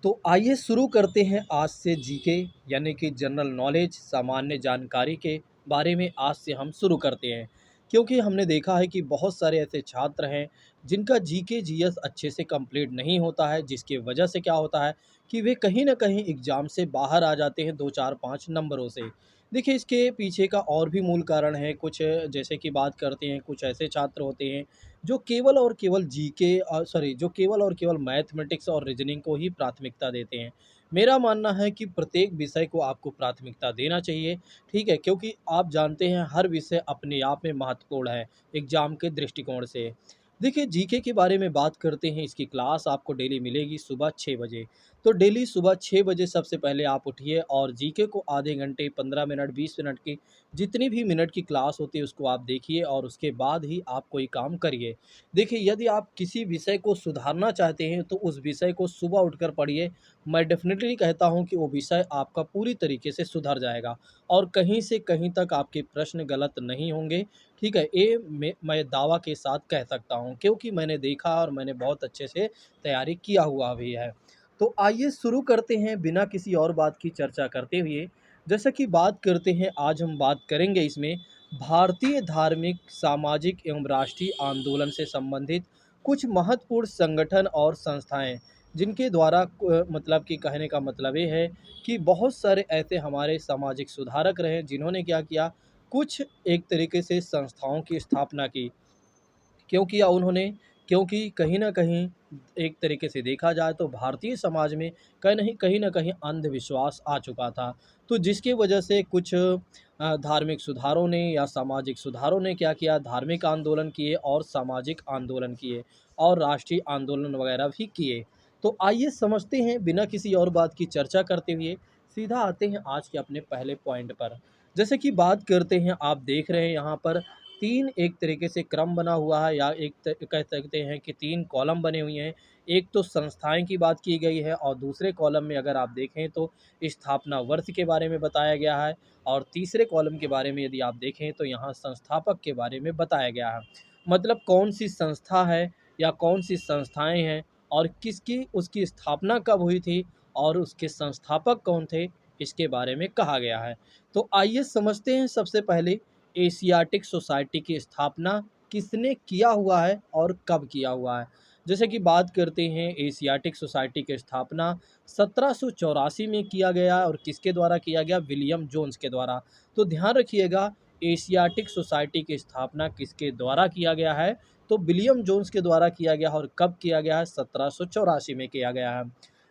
तो आइए शुरू करते हैं आज से जीके यानी कि जनरल नॉलेज सामान्य जानकारी के बारे में आज से हम शुरू करते हैं। क्योंकि हमने देखा है कि बहुत सारे ऐसे छात्र हैं जिनका जीके जीएस अच्छे से कंप्लीट नहीं होता है, जिसकी वजह से क्या होता है कि वे कहीं ना कहीं एग्ज़ाम से बाहर आ जाते हैं 2 4 5 नंबरों से। देखिए, इसके पीछे का और भी मूल कारण है कुछ। जैसे कि बात करते हैं, कुछ ऐसे छात्र होते हैं जो केवल और केवल जीके जो केवल और केवल मैथमेटिक्स और रीजनिंग को ही प्राथमिकता देते हैं। मेरा मानना है कि प्रत्येक विषय को आपको प्राथमिकता देना चाहिए, ठीक है? क्योंकि आप जानते हैं हर विषय अपने आप में महत्वपूर्ण है एग्ज़ाम के दृष्टिकोण से। देखिए, जीके के बारे में बात करते हैं, इसकी क्लास आपको डेली मिलेगी सुबह 6 बजे। तो डेली सुबह 6 बजे सबसे पहले आप उठिए और जीके को आधे घंटे, 15 मिनट, 20 मिनट की जितनी भी मिनट की क्लास होती है उसको आप देखिए और उसके बाद ही आप कोई काम करिए। देखिए, यदि आप किसी विषय को सुधारना चाहते हैं तो उस विषय को सुबह उठकर पढ़िए। मैं डेफ़िनेटली कहता हूँ कि वो विषय आपका पूरी तरीके से सुधर जाएगा और कहीं से कहीं तक आपके प्रश्न गलत नहीं होंगे, ठीक है? ये मैं दावा के साथ कह सकता हूँ, क्योंकि मैंने देखा और मैंने बहुत अच्छे से तैयारी किया हुआ भी है। तो आइए शुरू करते हैं बिना किसी और बात की चर्चा करते हुए। जैसा कि बात करते हैं, आज हम बात करेंगे इसमें भारतीय धार्मिक, सामाजिक एवं राष्ट्रीय आंदोलन से संबंधित कुछ महत्वपूर्ण संगठन और संस्थाएँ, जिनके द्वारा मतलब कि कहने का मतलब ये है कि बहुत सारे ऐसे हमारे सामाजिक सुधारक रहे जिन्होंने क्या किया, कुछ एक तरीके से संस्थाओं की स्थापना की। क्यों किया उन्होंने? क्योंकि कहीं न कहीं एक तरीके से देखा जाए तो भारतीय समाज में कहीं न कहीं अंधविश्वास आ चुका था। तो जिसकी वजह से कुछ धार्मिक सुधारों ने या सामाजिक सुधारों ने क्या किया, धार्मिक आंदोलन किए और सामाजिक आंदोलन किए और राष्ट्रीय आंदोलन वगैरह भी किए। तो आइए समझते हैं बिना किसी और बात की चर्चा करते हुए, सीधा आते हैं आज के अपने पहले पॉइंट पर। जैसे कि बात करते हैं, आप देख रहे हैं यहाँ पर 3 एक तरीके से क्रम बना हुआ है या एक कह सकते हैं कि 3 कॉलम बने हुए हैं। एक तो संस्थाएँ की बात की गई है और दूसरे कॉलम में अगर आप देखें तो स्थापना वर्ष के बारे में बताया गया है और तीसरे कॉलम के बारे में यदि आप देखें तो यहाँ संस्थापक के बारे में बताया गया है। मतलब कौन-सी संस्था है या कौन-सी संस्थाएँ हैं और किसकी उसकी स्थापना कब हुई थी और उसके संस्थापक कौन थे, इसके बारे में कहा गया है। तो आइए समझते हैं सबसे पहले एशियाटिक सोसाइटी की स्थापना किसने किया हुआ है और कब किया हुआ है। जैसे कि बात करते हैं, एशियाटिक सोसाइटी की स्थापना 1784 में किया गया और किसके द्वारा किया गया? विलियम जोन्स के द्वारा। तो ध्यान रखिएगा, एशियाटिक सोसाइटी की स्थापना किसके द्वारा किया गया है? तो विलियम जोन्स के द्वारा किया गया और कब किया गया है? 1784 में किया गया है।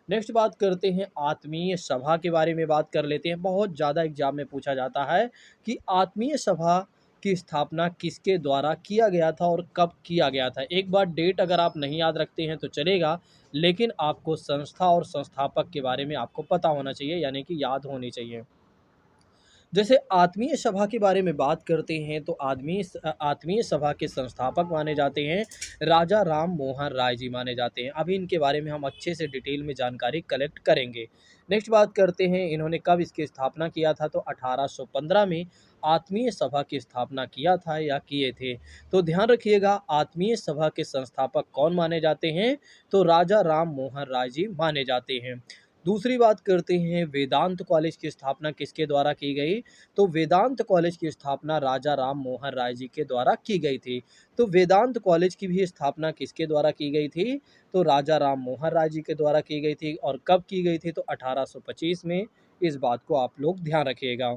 नेक्स्ट बात करते हैं, आत्मीय सभा के बारे में बात कर लेते हैं। बहुत ज़्यादा एग्जाम में पूछा जाता है कि आत्मीय सभा की स्थापना किसके द्वारा किया गया था और कब किया गया था। एक बार डेट अगर आप नहीं याद रखते हैं तो चलेगा, लेकिन आपको संस्था और संस्थापक के बारे में आपको पता होना चाहिए, यानी कि याद होनी चाहिए। जैसे आत्मीय सभा के बारे में बात करते हैं तो आत्मीय सभा के संस्थापक माने जाते हैं राजा राम मोहन राय जी माने जाते हैं। अभी इनके बारे में हम अच्छे से डिटेल में जानकारी कलेक्ट करेंगे। नेक्स्ट बात करते हैं, इन्होंने कब इसकी स्थापना किया था? तो 1815 में आत्मीय सभा की स्थापना किया था या किए थे। तो ध्यान रखिएगा, आत्मीय सभा के संस्थापक कौन माने जाते हैं? तो राजा राम मोहन राय जी माने जाते हैं। दूसरी बात करते हैं, वेदांत कॉलेज की स्थापना किसके द्वारा की गई? तो वेदांत कॉलेज की स्थापना राजा राम मोहन राय जी के द्वारा की गई थी। तो वेदांत कॉलेज की भी स्थापना किसके द्वारा की गई थी? तो राजा राम मोहन राय जी के द्वारा की गई थी और कब की गई थी? तो 1825 में। इस बात को आप लोग ध्यान रखिएगा।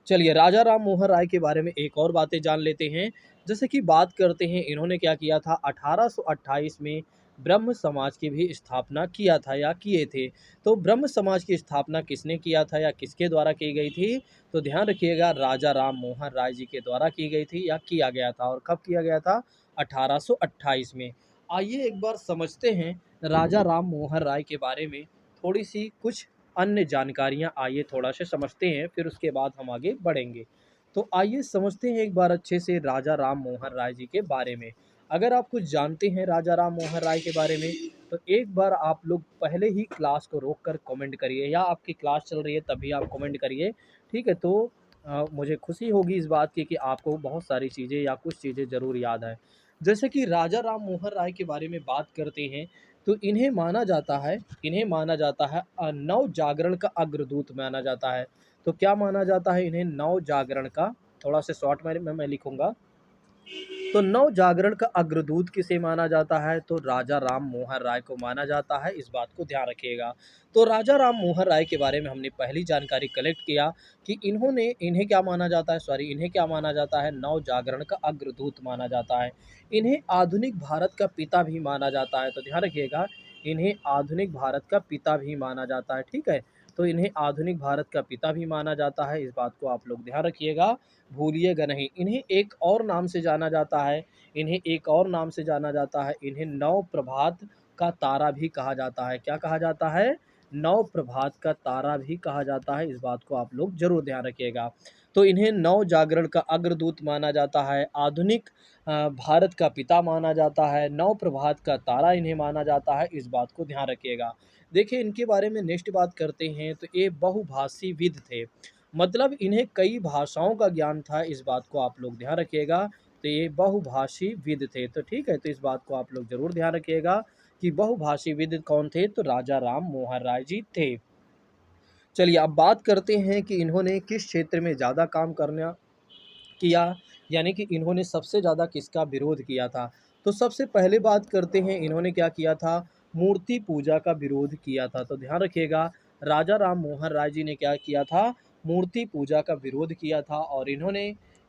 चलिए, राजा राम मोहन राय के बारे में एक और बातें जान लेते हैं। जैसे कि बात करते हैं, इन्होंने क्या किया था? 1828 में ब्रह्म समाज की भी स्थापना किया था या किए थे। तो ब्रह्म समाज की स्थापना किसने किया था या किसके द्वारा की गई थी? तो ध्यान रखिएगा, राजा राम मोहन राय जी के द्वारा की गई थी या किया गया था और कब किया गया था? 1828 में। आइए एक बार समझते हैं राजा राम मोहन राय के बारे में थोड़ी सी कुछ अन्य जानकारियाँ। आइए थोड़ा से समझते हैं, फिर उसके बाद हम आगे बढ़ेंगे। तो आइए समझते हैं एक बार अच्छे से राजा राम मोहन राय जी के बारे में। अगर आप कुछ जानते हैं राजा राम मोहन राय के बारे में तो एक बार आप लोग पहले ही क्लास को रोक कर कमेंट करिए, या आपकी क्लास चल रही है तभी आप कमेंट करिए, ठीक है? तो मुझे खुशी होगी इस बात की कि आपको बहुत सारी चीज़ें या कुछ चीज़ें ज़रूर याद हैं। जैसे कि राजा राम मोहन राय के बारे में बात करते हैं, तो इन्हें माना जाता है नव जागरण का अग्रदूत माना जाता है। तो क्या माना जाता है इन्हें? नव जागरण का, थोड़ा सा शॉर्ट में मैं लिखूँगा। तो नव जागरण का अग्रदूत किसे माना जाता है? तो राजा राम मोहन राय को माना जाता है, इस बात को ध्यान रखिएगा। तो राजा राम मोहन राय के बारे में हमने पहली जानकारी कलेक्ट किया कि इन्हें क्या माना जाता है, इन्हें क्या माना जाता है? नव जागरण का अग्रदूत माना जाता है। इन्हें आधुनिक भारत का पिता भी माना जाता है, तो ध्यान रखिएगा, इन्हें आधुनिक भारत का पिता भी माना जाता है, ठीक है। तो इन्हें आधुनिक भारत का पिता भी माना जाता है, इस बात को आप लोग ध्यान रखिएगा, भूलिएगा नहीं। इन्हें एक और नाम से जाना जाता है, इन्हें नव प्रभात का तारा भी कहा जाता है। क्या कहा जाता है? नव प्रभात का तारा भी कहा जाता है, इस बात को आप लोग ज़रूर ध्यान रखिएगा। तो इन्हें नव जागरण का अग्रदूत माना जाता है, आधुनिक भारत का पिता माना जाता है, नव प्रभात का तारा इन्हें माना जाता है, इस बात को ध्यान रखिएगा। देखिए इनके बारे में नेक्स्ट बात करते हैं, तो ये बहुभाषी विद थे। मतलब इन्हें कई भाषाओं का ज्ञान था, इस बात को आप लोग ध्यान रखिएगा। तो ये बहुभाषी विद थे, तो ठीक है, तो इस बात को आप लोग ज़रूर ध्यान रखिएगा कि बहुभाषी विद कौन थे? तो राजा राम मोहन राय जी थे। चलिए अब बात करते हैं कि इन्होंने किस क्षेत्र में ज़्यादा काम करना किया, यानी कि इन्होंने सबसे ज़्यादा किसका विरोध किया था? तो सबसे पहले बात करते हैं, इन्होंने क्या किया था? मूर्ति पूजा का विरोध किया था। तो ध्यान रखिएगा, राजा राम मोहन राय जी ने क्या किया था? मूर्ति पूजा का विरोध किया था। और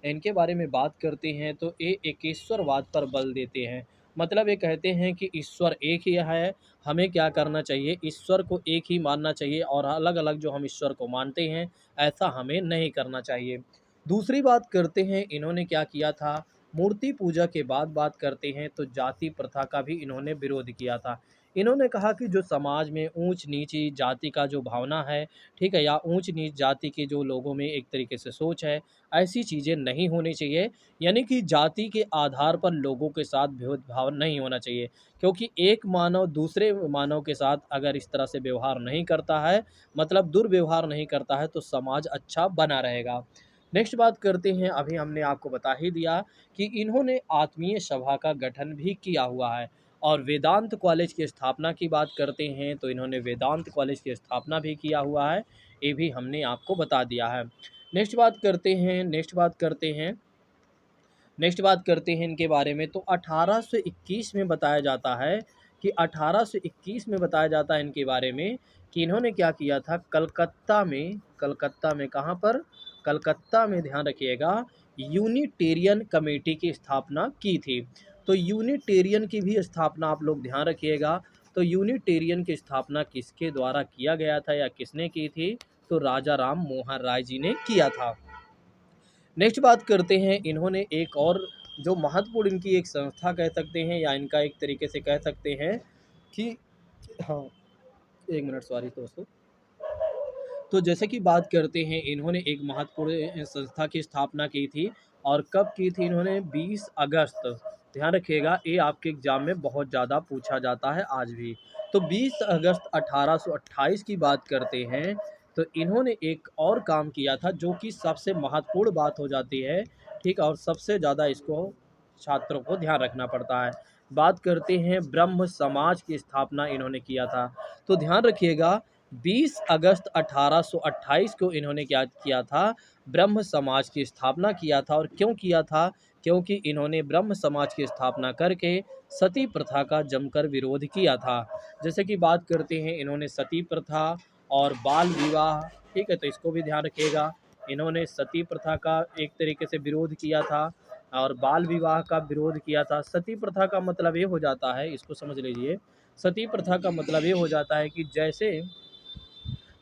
इनके बारे में बात करते हैं तो ये एकेश्वरवाद पर बल देते हैं। मतलब ये कहते हैं कि ईश्वर एक ही है, हमें क्या करना चाहिए? ईश्वर को एक ही मानना चाहिए और अलग-अलग जो हम ईश्वर को मानते हैं, ऐसा हमें नहीं करना चाहिए। दूसरी बात करते हैं, इन्होंने क्या किया था? मूर्ति पूजा के बाद बात करते हैं तो जाति प्रथा का भी इन्होंने विरोध किया था। इन्होंने कहा कि जो समाज में ऊंच-नीची जाति का जो भावना है, ठीक है, या ऊंच-नीच जाति के जो लोगों में एक तरीके से सोच है, ऐसी चीज़ें नहीं होनी चाहिए। यानी कि जाति के आधार पर लोगों के साथ भेदभाव नहीं होना चाहिए, क्योंकि एक मानव दूसरे मानव के साथ अगर इस तरह से व्यवहार नहीं करता है, मतलब दुर्व्यवहार नहीं करता है, तो समाज अच्छा बना रहेगा। नेक्स्ट बात करते हैं, अभी हमने आपको बता ही दिया कि इन्होंने आत्मीय सभा का गठन भी किया हुआ है। और वेदांत कॉलेज की स्थापना की बात करते हैं तो इन्होंने वेदांत कॉलेज की स्थापना भी किया हुआ है, ये भी हमने आपको बता दिया है। नेक्स्ट बात करते हैं इनके बारे में, तो 1821 में बताया जाता है कि 1821 में बताया जाता है इनके बारे में कि इन्होंने क्या किया था? कलकत्ता में कहाँ पर? कलकत्ता में, ध्यान रखिएगा, यूनिटेरियन कमेटी की स्थापना की थी। तो यूनिटेरियन की भी स्थापना आप लोग ध्यान रखिएगा। तो यूनिटेरियन की स्थापना किसके द्वारा किया गया था या किसने की थी? तो राजा राम मोहन राय जी ने किया था। नेक्स्ट बात करते हैं, इन्होंने एक और जो महत्वपूर्ण इनकी एक संस्था कह सकते हैं या इनका एक तरीके से कह सकते हैं कि, हाँ, एक मिनट, सॉरी दोस्तों। तो जैसे कि बात करते हैं, इन्होंने एक महत्वपूर्ण संस्था की स्थापना की थी। और कब की थी इन्होंने? 20 अगस्त। ध्यान रखिएगा, ये आपके एग्जाम में बहुत ज़्यादा पूछा जाता है आज भी। तो 20 अगस्त 1828 की बात करते हैं, तो इन्होंने एक और काम किया था जो कि सबसे महत्वपूर्ण बात हो जाती है, ठीक, और सबसे ज़्यादा इसको छात्रों को ध्यान रखना पड़ता है। बात करते हैं, ब्रह्म समाज की स्थापना इन्होंने किया था। तो ध्यान रखिएगा, 20 अगस्त 1828 को इन्होंने क्या किया था? ब्रह्म समाज की स्थापना किया था। और क्यों किया था? क्योंकि इन्होंने ब्रह्म समाज की स्थापना करके सती प्रथा का जमकर विरोध किया था। जैसे कि बात करते हैं, इन्होंने सती प्रथा और बाल विवाह, ठीक है, तो इसको भी ध्यान रखिएगा। इन्होंने सती प्रथा का एक तरीके से विरोध किया था और बाल विवाह का विरोध किया था। सती प्रथा का मतलब ये हो जाता है, इसको समझ लीजिए, सती प्रथा का मतलब ये हो जाता है कि जैसे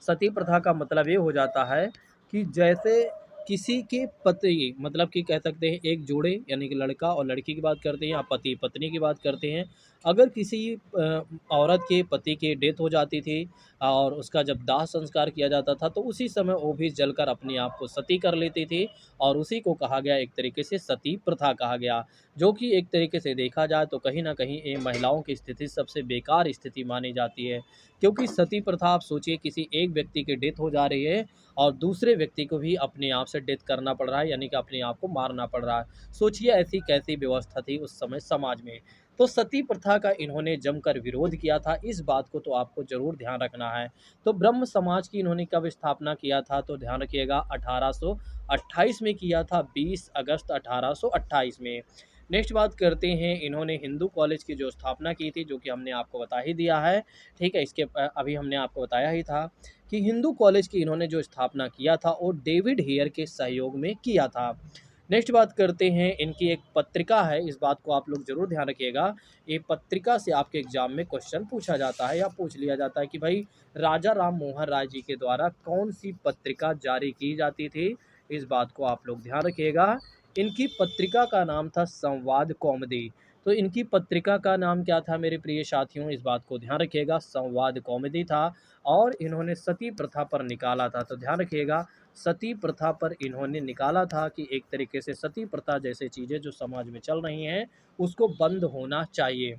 सती प्रथा का मतलब ये हो जाता है कि जैसे किसी के पति, मतलब कि कह सकते हैं एक जोड़े, यानी कि लड़का और लड़की की बात करते हैं या पति पत्नी की बात करते हैं। अगर किसी औरत के पति की डेथ हो जाती थी और उसका जब दाह संस्कार किया जाता था, तो उसी समय वो भी जलकर अपने आप को सती कर लेती थी। और उसी को कहा गया, एक तरीके से सती प्रथा कहा गया, जो कि एक तरीके से देखा जाए तो कहीं ना कहीं ये महिलाओं की स्थिति सबसे बेकार स्थिति मानी जाती है। क्योंकि सती प्रथा, आप सोचिए, किसी एक व्यक्ति की डेथ हो जा रही है और दूसरे व्यक्ति को भी अपने आप से डेथ करना पड़ रहा है, यानी कि अपने आप को मारना पड़ रहा है। सोचिए ऐसी कैसी व्यवस्था थी उस समय समाज में। तो सती प्रथा का इन्होंने जमकर विरोध किया था, इस बात को तो आपको ज़रूर ध्यान रखना है। तो ब्रह्म समाज की इन्होंने कब स्थापना किया था, तो ध्यान रखिएगा 1828 में किया था, 20 अगस्त 1828 में। नेक्स्ट बात करते हैं, इन्होंने हिंदू कॉलेज की जो स्थापना की थी, जो कि हमने आपको बता ही दिया है, ठीक है? इसके अभी हमने आपको बताया ही था कि हिंदू कॉलेज की इन्होंने जो स्थापना किया था, वो डेविड हेयर के सहयोग में किया था। नेक्स्ट बात करते हैं, इनकी एक पत्रिका है, इस बात को आप लोग ज़रूर ध्यान रखिएगा। ये पत्रिका से आपके एग्ज़ाम में क्वेश्चन पूछा जाता है या पूछ लिया जाता है कि भाई राजा राम मोहन राय जी के द्वारा कौन-सी पत्रिका जारी की जाती थी? इस बात को आप लोग ध्यान रखिएगा। इनकी पत्रिका का नाम था संवाद कौमुदी। तो इनकी पत्रिका का नाम क्या था मेरे प्रिय साथियों? इस बात को ध्यान रखिएगा, संवाद कौमुदी था और इन्होंने सती प्रथा पर निकाला था। तो ध्यान रखिएगा, सती प्रथा पर इन्होंने निकाला था कि एक तरीके से सती प्रथा जैसे चीज़ें जो समाज में चल रही हैं, उसको बंद होना चाहिए।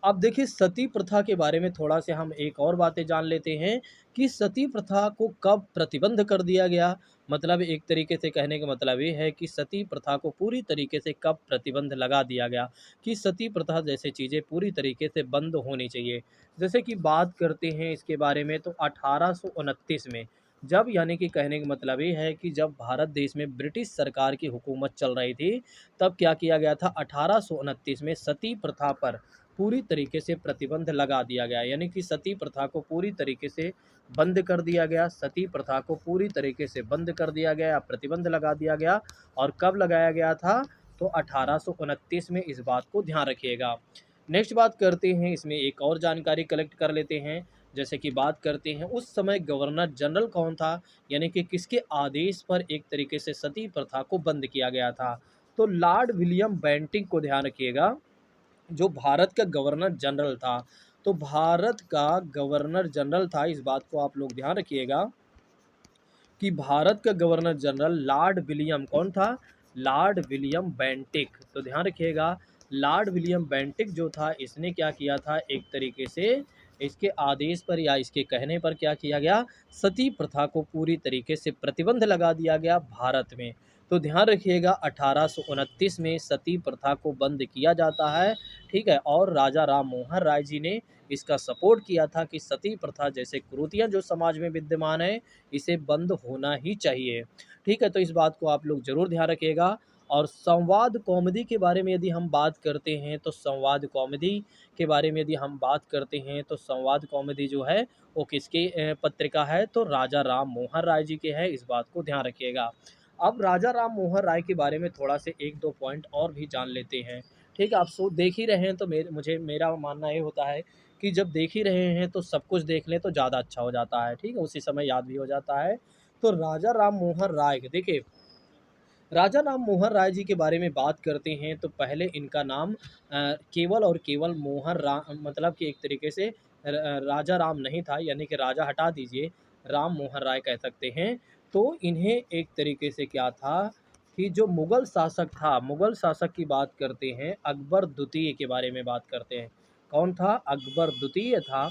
अब देखिए सती प्रथा के बारे में थोड़ा से हम एक और बातें जान लेते हैं कि सती प्रथा को कब प्रतिबंध कर दिया गया। मतलब एक तरीके से कहने का मतलब ये है कि सती प्रथा को पूरी तरीके से कब प्रतिबंध लगा दिया गया कि सती प्रथा जैसे चीज़ें पूरी तरीके से बंद होनी चाहिए। जैसे कि बात करते हैं इसके बारे में तो 1829 में, जब यानी कि कहने का मतलब ये है कि जब भारत देश में ब्रिटिश सरकार की हुकूमत चल रही थी, तब क्या किया गया था 1829 में सती प्रथा पर पूरी तरीके से प्रतिबंध लगा दिया गया, यानी कि सती प्रथा को पूरी तरीके से बंद कर दिया गया। सती प्रथा को पूरी तरीके से बंद कर दिया गया, प्रतिबंध लगा दिया गया। और कब लगाया गया था? तो 1829 में, इस बात को ध्यान रखिएगा। नेक्स्ट बात करते हैं, इसमें एक और जानकारी कलेक्ट कर लेते हैं। जैसे कि बात करते हैं उस समय गवर्नर जनरल कौन था, यानी कि किसके आदेश पर एक तरीके से सती प्रथा को बंद किया गया था? तो लॉर्ड विलियम बेंटिक को ध्यान रखिएगा, जो भारत का गवर्नर जनरल था। तो भारत का गवर्नर जनरल था, इस बात को आप लोग ध्यान रखिएगा कि भारत का गवर्नर जनरल लॉर्ड विलियम कौन था? Lord William Bentinck. तो ध्यान रखिएगा, लॉर्ड विलियम बेंटिक जो था, इसने क्या किया था, एक तरीके से इसके आदेश पर या इसके कहने पर क्या किया गया, सती प्रथा को पूरी तरीके से प्रतिबंध लगा दिया गया भारत में। तो ध्यान रखिएगा 1829 में सती प्रथा को बंद किया जाता है, ठीक है? और राजा राम मोहन राय जी ने इसका सपोर्ट किया था कि सती प्रथा जैसे कुरीतियाँ जो समाज में विद्यमान है, इसे बंद होना ही चाहिए। ठीक है? तो इस बात को आप लोग ज़रूर ध्यान रखिएगा। और संवाद कौमुदी के बारे में यदि हम बात करते हैं, तो संवाद कौमुदी के बारे में यदि हम बात करते हैं, तो संवाद कौमुदी जो है, वो किसकी पत्रिका है? तो राजा राम मोहन राय जी के है, इस बात को ध्यान रखिएगा। अब राजा राम मोहन राय के बारे में थोड़ा से 1-2 पॉइंट और भी जान लेते हैं। ठीक है? आप देख ही रहे हैं, तो मेरा मानना ये होता है कि जब देख ही रहे हैं तो सब कुछ देख लें तो ज़्यादा अच्छा हो जाता है, ठीक है? उसी समय याद भी हो जाता है। तो राजा राम मोहन राय देखिए, राजा राम मोहन राय जी के बारे में बात करते हैं तो पहले इनका नाम केवल और केवल मोहन राम, मतलब कि एक तरीके से राजा राम नहीं था, यानी कि राजा हटा दीजिए, राम मोहन राय कह सकते हैं। तो इन्हें एक तरीके से क्या था कि जो मुग़ल शासक था, मुग़ल शासक की बात करते हैं, अकबर द्वितीय के बारे में बात करते हैं। कौन था? अकबर द्वितीय था,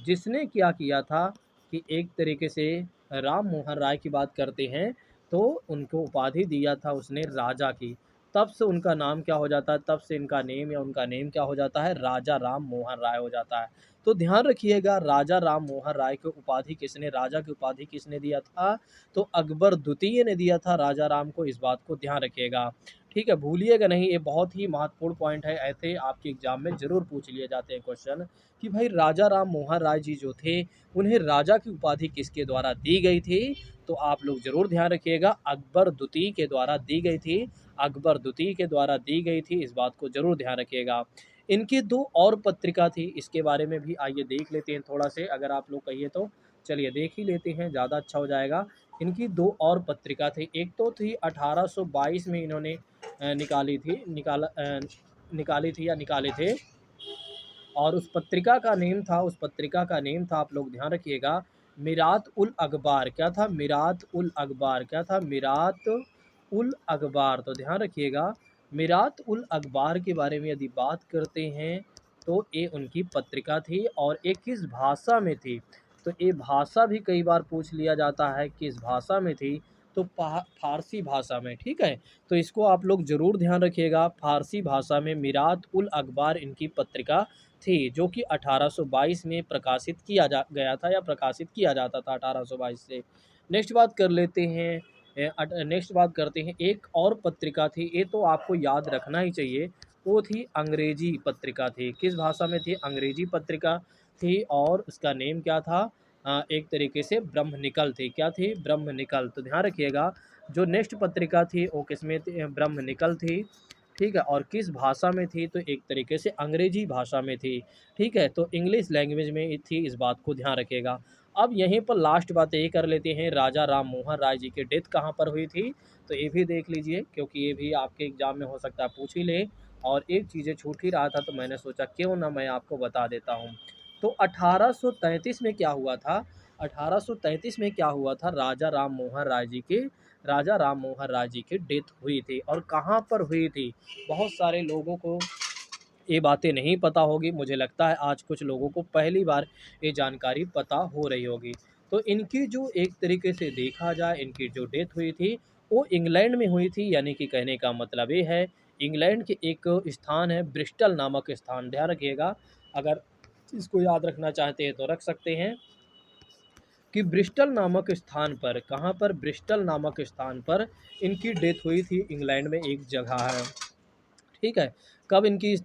जिसने क्या किया था कि एक तरीके से राम मोहन राय की बात करते हैं, तो उनको उपाधि दिया था उसने राजा की। तब से उनका नाम क्या हो जाता है, तब से इनका नेम या उनका नेम क्या हो जाता है, राजा राम मोहन राय हो जाता है। तो ध्यान रखिएगा, राजा राम मोहन राय को उपाधि किसने, राजा की उपाधि किसने दिया था? तो अकबर द्वितीय ने दिया था राजा राम को, इस बात को ध्यान रखिएगा। ठीक है, भूलिएगा नहीं, ये बहुत ही महत्वपूर्ण पॉइंट है, ऐसे आपके एग्जाम में ज़रूर पूछ लिए जाते हैं क्वेश्चन कि भाई राजा राम मोहन राय जी जो थे, उन्हें राजा की उपाधि किसके द्वारा दी गई थी? तो आप लोग ज़रूर ध्यान रखिएगा, अकबर द्वितीय के द्वारा दी गई थी। अकबर द्वितीय के द्वारा दी गई थी, इस बात को ज़रूर ध्यान रखिएगा। इनकी 2 और पत्रिका थी, इसके बारे में भी आइए देख लेते हैं थोड़ा से, अगर आप लोग कहिए तो। चलिए देख ही लेते हैं, ज़्यादा अच्छा हो जाएगा। इनकी 2 और पत्रिका थी, एक तो थी 1822 में इन्होंने निकाली थी या निकाले थे। और उस पत्रिका का नेम था, आप लोग ध्यान रखिएगा, मिरात उल अखबार। क्या था? मिरात उल अखबार। क्या था? मिरात उल अखबार। तो ध्यान रखिएगा, मिरात उल अखबार के बारे में यदि बात करते हैं, तो ये उनकी पत्रिका थी और ये किस भाषा में थी? तो ये भाषा भी कई बार पूछ लिया जाता है, किस भाषा में थी? तो फ़ारसी भाषा में, ठीक है? तो इसको आप लोग ज़रूर ध्यान रखिएगा, फ़ारसी भाषा में मिरात उल अखबार इनकी पत्रिका थी, जो कि 1822 में प्रकाशित किया जा गया था या प्रकाशित किया जाता था 1822 से। नेक्स्ट बात कर लेते हैं नेक्स्ट बात करते हैं, एक और पत्रिका थी, ये तो आपको याद रखना ही चाहिए, वो थी अंग्रेजी पत्रिका थी। किस भाषा में थी? अंग्रेजी पत्रिका थी और उसका नेम क्या था? एक तरीके से ब्रह्मनिकल थी। क्या थी? ब्रह्मनिकल। तो ध्यान रखिएगा, जो नेक्स्ट पत्रिका थी वो किसमें थी? ब्रह्मनिकल थी, ठीक है? और किस भाषा में थी? तो एक तरीके से अंग्रेजी भाषा में थी, ठीक है? तो इंग्लिश लैंग्वेज में थी, इस बात को ध्यान रखिएगा। अब यहीं पर लास्ट बात यही कर लेते हैं, राजा राम मोहन राय जी की डेथ कहाँ पर हुई थी? तो ये भी देख लीजिए, क्योंकि ये भी आपके एग्ज़ाम में हो सकता है पूछ ही ले, और एक चीज़ें छूट ही रहा था तो मैंने सोचा क्यों ना मैं आपको बता देता हूँ। तो 1833 में क्या हुआ था? 1833 में क्या हुआ था? राजा राम मोहन राय जी की डेथ हुई थी, और कहाँ पर हुई थी? बहुत सारे लोगों को ये बातें नहीं पता होगी, मुझे लगता है आज कुछ लोगों को पहली बार ये जानकारी पता हो रही होगी। तो इनकी जो एक तरीके से देखा जाए, इनकी जो डेथ हुई थी, वो इंग्लैंड में हुई थी, यानी कि कहने का मतलब ये है, इंग्लैंड के एक स्थान है ब्रिस्टल नामक स्थान, ध्यान रखिएगा, अगर इसको याद रखना चाहते हैं तो रख सकते हैं कि ब्रिस्टल नामक स्थान पर, कहाँ पर? ब्रिस्टल नामक स्थान पर इनकी डेथ हुई थी, इंग्लैंड में एक जगह है, ठीक है? कब इनकी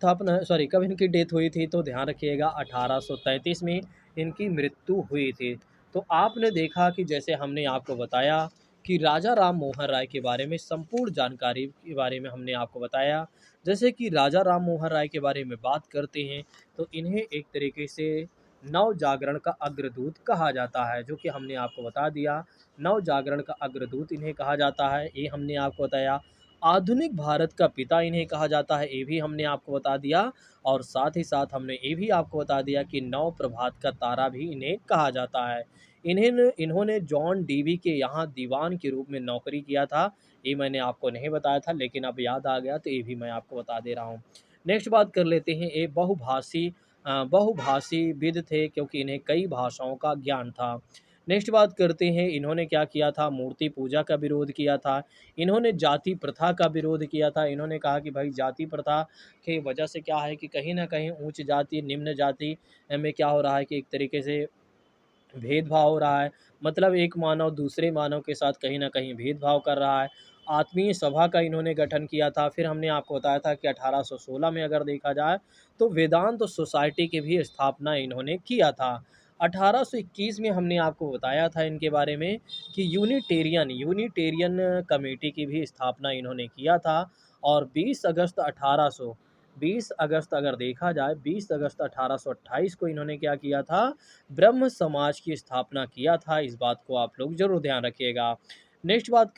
डेथ हुई थी? तो ध्यान रखिएगा 1833 में इनकी मृत्यु हुई थी। तो आपने देखा कि जैसे हमने आपको बताया कि राजा राम मोहन राय के बारे में संपूर्ण जानकारी के बारे में हमने आपको बताया। जैसे कि राजा राम मोहन राय के बारे में बात करते हैं, तो इन्हें एक तरीके से नव जागरण का अग्रदूत कहा जाता है, जो कि हमने आपको बता दिया। नव जागरण का अग्रदूत इन्हें कहा जाता है, ये हमने आपको बताया। आधुनिक भारत का पिता इन्हें कहा जाता है, ये भी हमने आपको बता दिया, और साथ ही साथ हमने ये भी आपको बता दिया कि नव प्रभात का तारा भी इन्हें कहा जाता है। इन्होंने जॉन डीवी के यहाँ दीवान के रूप में नौकरी किया था, ये मैंने आपको नहीं बताया था, लेकिन अब याद आ गया तो ये भी मैं आपको बता दे रहा हूँ। नेक्स्ट बात कर लेते हैं, ये बहुभाषी विद थे, क्योंकि इन्हें कई भाषाओं का ज्ञान था। नेक्स्ट बात करते हैं, इन्होंने क्या किया था? मूर्ति पूजा का विरोध किया था। इन्होंने जाति प्रथा का विरोध किया था। इन्होंने कहा कि भाई जाति प्रथा की वजह से क्या है कि कहीं न कहीं उच्च जाति, निम्न जाति में क्या हो रहा है कि एक तरीके से भेदभाव हो रहा है। मतलब एक मानव दूसरे मानव के साथ कहीं न कहीं भेदभाव कर रहा है। आत्मीय सभा का इन्होंने गठन किया था। फिर हमने आपको बताया था कि 1816 में अगर देखा जाए, तो वेदांत सोसाइटी की भी स्थापना इन्होंने किया था। 1821 में हमने आपको बताया था इनके बारे में कि यूनिटेरियन यूनिटेरियन कमेटी की भी स्थापना इन्होंने किया था, और 20 अगस्त अगर देखा जाए, 20 अगस्त 1828 को इन्होंने क्या किया था? ब्रह्म समाज की स्थापना किया था, इस बात को आप लोग ज़रूर ध्यान रखिएगा। नेक्स्ट बात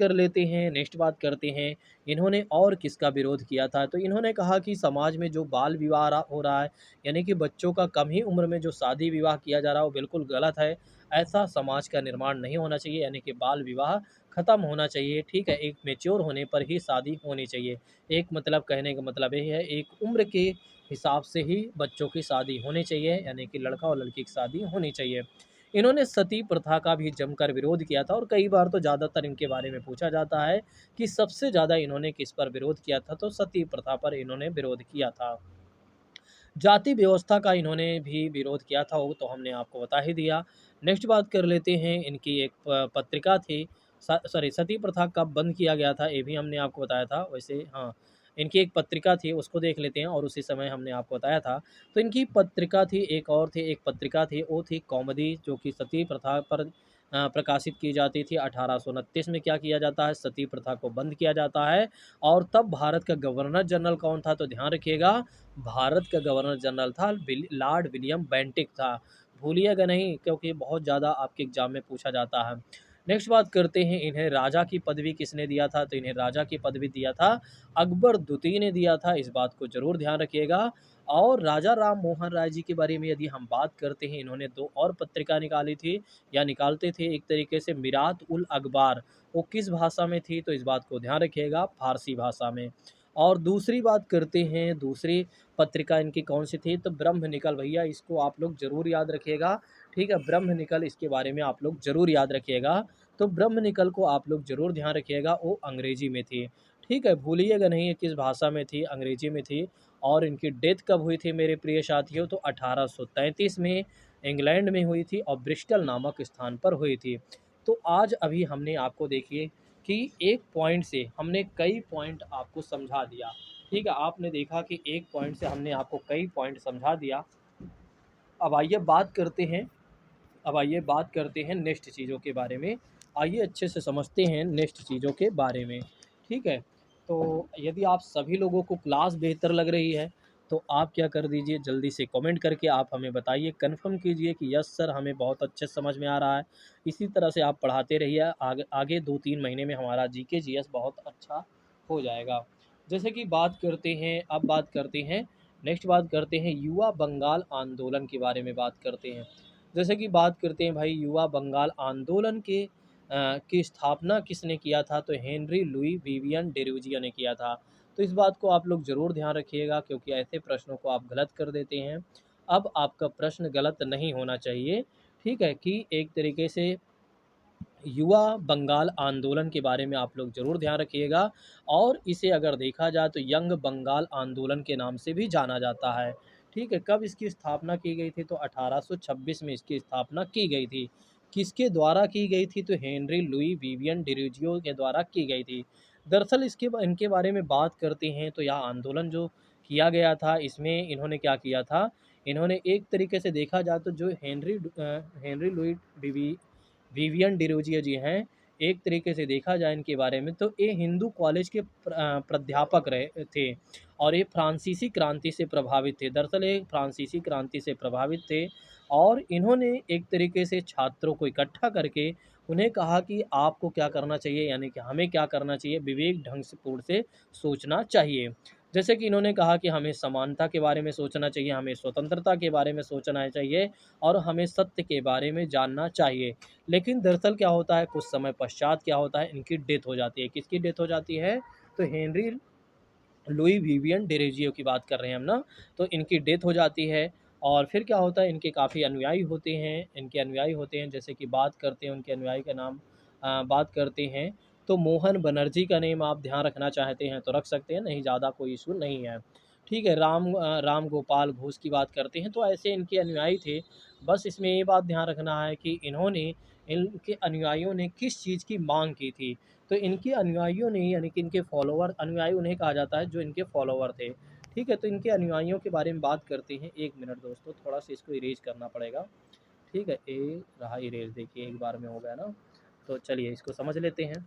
करते हैं, इन्होंने और किसका विरोध किया था? तो इन्होंने कहा कि समाज में जो बाल विवाह हो रहा है, यानी कि बच्चों का कम ही उम्र में जो शादी विवाह किया जा रहा है, वो बिल्कुल गलत है। ऐसा समाज का निर्माण नहीं होना चाहिए, यानी कि बाल विवाह ख़त्म होना चाहिए, ठीक है? एक मैच्योर होने पर ही शादी होनी चाहिए। एक मतलब कहने का मतलब ये है, एक उम्र के हिसाब से ही बच्चों की शादी होनी चाहिए, यानी कि लड़का और लड़की की शादी होनी चाहिए। इन्होंने सती प्रथा का भी जमकर विरोध किया था, और कई बार तो ज़्यादातर इनके बारे में पूछा जाता है कि सबसे ज़्यादा इन्होंने किस पर विरोध किया था? तो सती प्रथा पर इन्होंने विरोध किया था। जाति व्यवस्था का इन्होंने भी विरोध किया था, वो तो हमने आपको बता ही दिया। नेक्स्ट बात कर लेते हैं, इनकी एक पत्रिका थी, सती प्रथा कब बंद किया गया था, ये भी हमने आपको बताया था। वैसे हाँ, इनकी एक पत्रिका थी, उसको देख लेते हैं, और उसी समय हमने आपको बताया था। तो इनकी पत्रिका थी, एक पत्रिका थी, वो थी कौमुदी, जो कि सती प्रथा पर प्रकाशित की जाती थी। 1829 में क्या किया जाता है? सती प्रथा को बंद किया जाता है। और तब भारत का गवर्नर जनरल कौन था? तो ध्यान रखिएगा, भारत का गवर्नर जनरल था लॉर्ड विलियम बेंटिक था। भूलिएगा नहीं, क्योंकि बहुत ज़्यादा आपके एग्जाम में पूछा जाता है। नेक्स्ट बात करते हैं, इन्हें राजा की पदवी किसने दिया था? तो इन्हें राजा की पदवी दिया था अकबर द्वितीय ने दिया था, इस बात को ज़रूर ध्यान रखिएगा। और राजा राम मोहन राय जी के बारे में यदि हम बात करते हैं, इन्होंने दो और पत्रिका निकाली थी या निकालते थे, एक तरीके से मिरात उल अखबार, वो किस भाषा में थी? तो इस बात को ध्यान रखिएगा, फारसी भाषा में। और दूसरी बात करते हैं, दूसरी पत्रिका इनकी कौन सी थी? तो ब्रह्म निकल, भैया इसको आप लोग ज़रूर याद रखिएगा, ठीक है? ब्रह्म निकल, इसके बारे में आप लोग ज़रूर याद रखिएगा। तो ब्रह्म निकल को आप लोग ज़रूर ध्यान रखिएगा, वो अंग्रेजी में थी। ठीक है, भूलिएगा नहीं किस भाषा में थी, अंग्रेजी में थी। और इनकी डेथ कब हुई थी मेरे प्रिय साथियों, तो 1833 में इंग्लैंड में हुई थी और ब्रिस्टल नामक स्थान पर हुई थी। तो आज अभी हमने आपको देखिए कि एक पॉइंट से हमने कई पॉइंट आपको समझा दिया। ठीक है, आपने देखा कि एक पॉइंट से हमने आपको कई पॉइंट समझा दिया। अब आइए बात करते हैं नेक्स्ट चीज़ों के बारे में। आइए अच्छे से समझते हैं नेक्स्ट चीज़ों के बारे में। ठीक है, तो यदि आप सभी लोगों को क्लास बेहतर लग रही है तो आप क्या कर दीजिए, जल्दी से कमेंट करके आप हमें बताइए, कन्फर्म कीजिए कि यस सर हमें बहुत अच्छे से समझ में आ रहा है। इसी तरह से आप पढ़ाते रहिए, आगे आगे 2-3 महीने में हमारा जीके जीएस बहुत अच्छा हो जाएगा। जैसे कि बात करते हैं नेक्स्ट बात करते हैं युवा बंगाल आंदोलन के बारे में बात करते हैं। जैसे कि बात करते हैं भाई, युवा बंगाल आंदोलन की स्थापना किसने किया था, तो हेनरी लुई विवियन डेरोजियो ने किया था। तो इस बात को आप लोग ज़रूर ध्यान रखिएगा, क्योंकि ऐसे प्रश्नों को आप गलत कर देते हैं। अब आपका प्रश्न गलत नहीं होना चाहिए। ठीक है, कि एक तरीके से युवा बंगाल आंदोलन के बारे में आप लोग ज़रूर ध्यान रखिएगा। और इसे अगर देखा जाए तो यंग बंगाल आंदोलन के नाम से भी जाना जाता है। ठीक है, कब इसकी स्थापना की गई थी, तो 1826 में इसकी स्थापना की गई थी। किसके द्वारा की गई थी, तो हेनरी लुई विवियन डिरोजियो के द्वारा की गई थी। दरअसल इनके बारे में बात करते हैं तो यह आंदोलन जो किया गया था, इसमें इन्होंने क्या किया था, इन्होंने एक तरीके से देखा जाए तो जो हेनरी लुई विवियन डिरोजियो जी हैं, एक तरीके से देखा जाए इनके बारे में तो ये हिंदू कॉलेज के प्राध्यापक रहे थे। और ये फ्रांसीसी क्रांति से प्रभावित थे। दरअसल ये फ्रांसीसी क्रांति से प्रभावित थे और इन्होंने एक तरीके से छात्रों को इकट्ठा करके उन्हें कहा कि आपको क्या करना चाहिए, यानी कि हमें क्या करना चाहिए, विवेक ढंग से पूर्ण से सोचना चाहिए। जैसे कि इन्होंने कहा कि हमें समानता के बारे में सोचना चाहिए, हमें स्वतंत्रता के बारे में सोचना चाहिए और हमें सत्य के बारे में जानना चाहिए। लेकिन दरअसल क्या होता है, कुछ समय पश्चात क्या होता है, इनकी डेथ हो जाती है। किसकी डेथ हो जाती है, तो हेनरी लुई विवियन डेरोजियो की बात कर रहे हैं हम ना। तो इनकी डेथ हो जाती है और फिर क्या होता है, इनके काफ़ी अनुयायी होते हैं। जैसे कि बात करते हैं उनके अनुयायी का नाम, बात करते हैं तो मोहन बनर्जी का नेम आप ध्यान रखना चाहते हैं तो रख सकते हैं, नहीं ज़्यादा कोई इशू नहीं है। ठीक है, राम गोपाल घोष की बात करते हैं तो ऐसे इनके अनुयायी थे। बस इसमें ये बात ध्यान रखना है कि इनके अनुयायियों ने किस चीज़ की मांग की थी। तो इनके अनुयायियों ने, यानी कि इनके फॉलोवर, अनुयायी उन्हें कहा जाता है जो इनके फॉलोवर थे। ठीक है, तो इनके अनुयायियों के बारे में बात करते हैं। एक मिनट दोस्तों, थोड़ा सा इसको इरेज करना पड़ेगा। ठीक है, ए रहा इरेज, देखिए एक बार में हो गया ना। तो चलिए इसको समझ लेते हैं।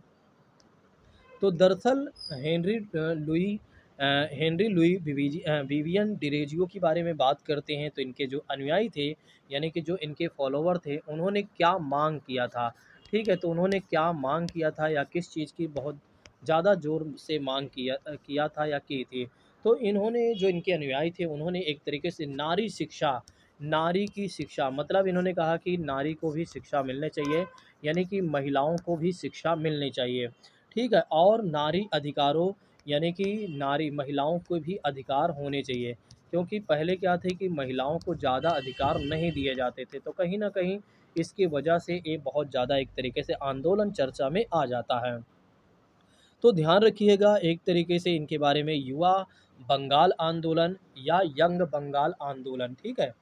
तो दरअसल हेनरी लुई हेनरी लुई विवियन डिरेजियो के बारे में बात करते हैं तो इनके जो अनुयायी थे, यानी कि जो इनके फॉलोवर थे, उन्होंने क्या मांग किया था। ठीक है, तो उन्होंने क्या मांग किया था या किस चीज़ की बहुत ज़्यादा ज़ोर से मांग किया था या की थी। तो इन्होंने, जो इनके अनुयायी थे, उन्होंने एक तरीके से नारी की शिक्षा, मतलब इन्होंने कहा कि नारी को भी शिक्षा मिलनी चाहिए, यानी कि महिलाओं को भी शिक्षा मिलनी चाहिए। ठीक है, और नारी अधिकारों, यानी कि नारी महिलाओं को भी अधिकार होने चाहिए, क्योंकि पहले क्या थे कि महिलाओं को ज़्यादा अधिकार नहीं दिए जाते थे। तो कहीं न कहीं इसकी वजह से ये बहुत ज़्यादा एक तरीके से आंदोलन चर्चा में आ जाता है। तो ध्यान रखिएगा एक तरीके से इनके बारे में, युवा बंगाल आंदोलन या यंग बंगाल आंदोलन। ठीक है,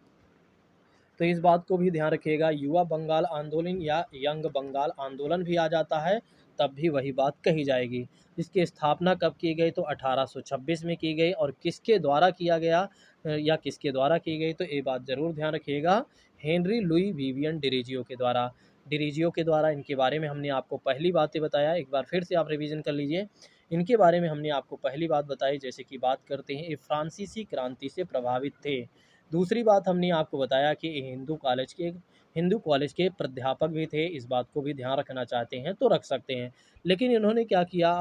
तो इस बात को भी ध्यान रखिएगा, युवा बंगाल आंदोलन या यंग बंगाल आंदोलन भी आ जाता है, तब भी वही बात कही जाएगी। इसकी स्थापना कब की गई, तो 1826 में की गई। और किसके द्वारा किया गया, या किसके द्वारा की गई, तो ये बात ज़रूर ध्यान रखिएगा, हेनरी लुई विवियन डिरीजियो के द्वारा। इनके बारे में हमने आपको पहली बातें बताया, एक बार फिर से आप रिवीजन कर लीजिए। इनके बारे में हमने आपको पहली बात बताई, जैसे कि बात करते हैं, ये फ्रांसीसी क्रांति से प्रभावित थे। दूसरी बात हमने आपको बताया कि ये हिंदू कॉलेज के प्राध्यापक भी थे। इस बात को भी ध्यान रखना चाहते हैं तो रख सकते हैं। लेकिन इन्होंने क्या किया,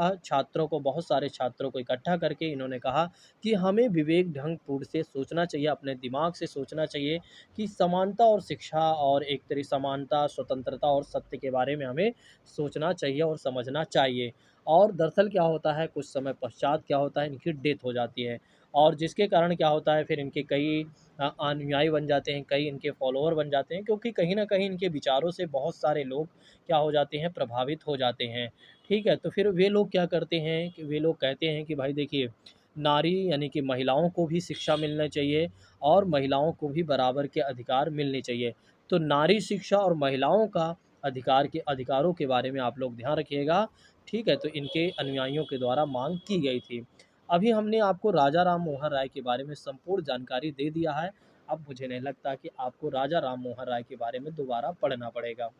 बहुत सारे छात्रों को इकट्ठा करके इन्होंने कहा कि हमें विवेक ढंग पूर्ण से सोचना चाहिए, अपने दिमाग से सोचना चाहिए कि समानता और शिक्षा, और एक तरह समानता, स्वतंत्रता और सत्य के बारे में हमें सोचना चाहिए और समझना चाहिए। और दरअसल क्या होता है, कुछ समय पश्चात क्या होता है, इनकी डेथ हो जाती है। और जिसके कारण क्या होता है फिर इनके कई अनुयायी बन जाते हैं, कई इनके फॉलोअर बन जाते हैं, क्योंकि कहीं न कहीं इनके विचारों से बहुत सारे लोग क्या हो जाते हैं, प्रभावित हो जाते हैं। ठीक है? तो फिर वे लोग क्या करते हैं कि वे लोग कहते हैं कि भाई देखिए, नारी यानी कि महिलाओं को भी शिक्षा मिलना चाहिए और महिलाओं को भी बराबर के अधिकार मिलने चाहिए। तो नारी शिक्षा और महिलाओं का अधिकारों के बारे में आप लोग ध्यान रखिएगा, ठीक है? तो इनके अनुयायियों के द्वारा माँग की गई थी। अभी हमने आपको राजा राम मोहन राय के बारे में संपूर्ण जानकारी दे दिया है। अब मुझे नहीं लगता कि आपको राजा राम मोहन राय के बारे में दोबारा पढ़ना पड़ेगा।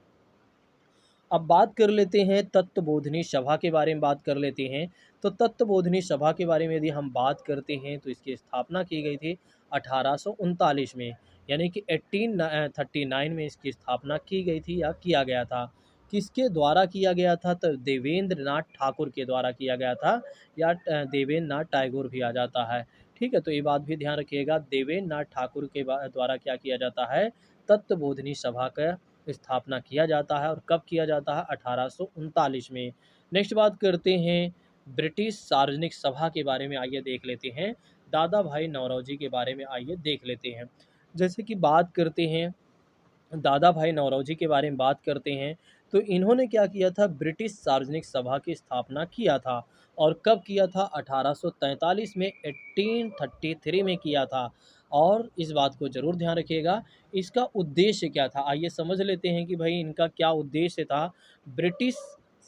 अब बात कर लेते हैं तत्वबोधिनी सभा के बारे में बात कर लेते हैं। तो तत्वबोधिनी सभा के बारे में यदि हम बात करते हैं तो इसकी स्थापना की गई थी 1839 में, यानी कि 1839 में इसकी स्थापना की गई थी या किया गया था। किसके द्वारा किया गया था? तो देवेंद्र नाथ ठाकुर के द्वारा किया गया था, या देवेंद्र नाथ टैगोर भी आ जाता है। ठीक है? तो ये बात भी ध्यान रखिएगा, देवेंद्र नाथ ठाकुर के द्वारा क्या किया जाता है? तत्वबोधिनी सभा का स्थापना किया जाता है। और कब किया जाता है? 1839 में। नेक्स्ट बात करते हैं ब्रिटिश सार्वजनिक सभा के बारे में, आइए देख लेते हैं। दादा भाई नौरोजी के बारे में आइए देख लेते हैं। जैसे कि बात करते हैं दादा भाई नौरोजी के बारे में बात करते हैं, तो इन्होंने क्या किया था? ब्रिटिश सार्वजनिक सभा की स्थापना किया था। और कब किया था? 1843 में, 1833 में किया था। और इस बात को ज़रूर ध्यान रखिएगा, इसका उद्देश्य क्या था? आइए समझ लेते हैं कि भाई इनका क्या उद्देश्य था। ब्रिटिश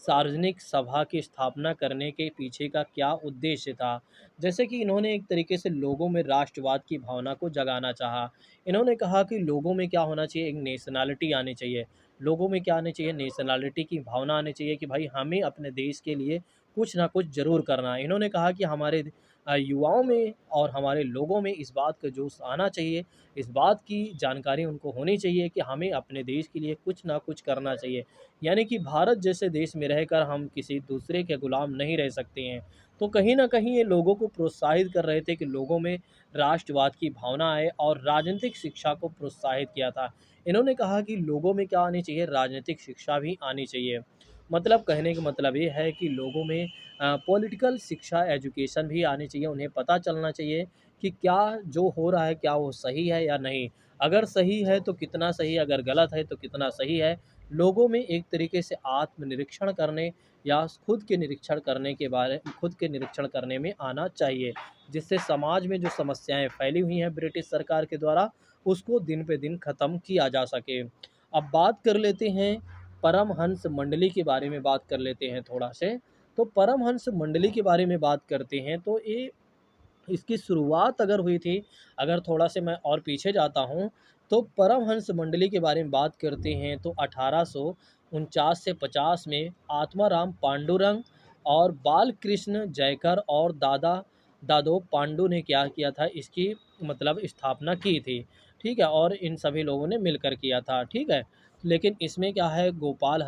सार्वजनिक सभा की स्थापना करने के पीछे का क्या उद्देश्य था? जैसे कि इन्होंने एक तरीके से लोगों में राष्ट्रवाद की भावना को जगाना चाहा। इन्होंने कहा कि लोगों में क्या होना चाहिए? एक नेशनैलिटी आनी चाहिए। लोगों में क्या आनी चाहिए? नेशनैलिटी की भावना आनी चाहिए कि भाई हमें अपने देश के लिए कुछ ना कुछ ज़रूर करना है। इन्होंने कहा कि हमारे युवाओं में और हमारे लोगों में इस बात का जोश आना चाहिए, इस बात की जानकारी उनको होनी चाहिए कि हमें अपने देश के लिए कुछ ना कुछ करना चाहिए। यानी कि भारत जैसे देश में रहकर हम किसी दूसरे के गुलाम नहीं रह सकते हैं। तो कहीं न कहीं ये लोगों को प्रोत्साहित कर रहे थे कि लोगों में राष्ट्रवाद की भावना आए, और राजनीतिक शिक्षा को प्रोत्साहित किया था। इन्होंने कहा कि लोगों में क्या आनी चाहिए? राजनीतिक शिक्षा भी आनी चाहिए। मतलब कहने का मतलब ये है कि लोगों में पॉलिटिकल शिक्षा, एजुकेशन भी आनी चाहिए। उन्हें पता चलना चाहिए कि क्या जो हो रहा है, क्या वो सही है या नहीं? अगर सही है तो कितना सही है, अगर गलत है तो कितना सही है? लोगों में एक तरीके से आत्मनिरीक्षण करने या खुद के निरीक्षण करने में आना चाहिए, जिससे समाज में जो समस्याएँ फैली हुई हैं ब्रिटिश सरकार के द्वारा, उसको दिन पे दिन ख़त्म किया जा सके। अब बात कर लेते हैं परमहंस मंडली के बारे में, बात कर लेते हैं थोड़ा से। तो परमहंस मंडली के बारे में बात करते हैं, तो ये इसकी शुरुआत अगर हुई थी, अगर थोड़ा से मैं और पीछे जाता हूँ, तो परमहंस मंडली के बारे में बात करते हैं तो 1849 से 50 में आत्माराम पांडुरंग और बालकृष्ण जयकर और दादो पांडु ने क्या किया था? इसकी मतलब स्थापना की थी। ठीक है? और इन सभी लोगों ने मिलकर किया था। ठीक है? लेकिन इसमें क्या है, गोपाल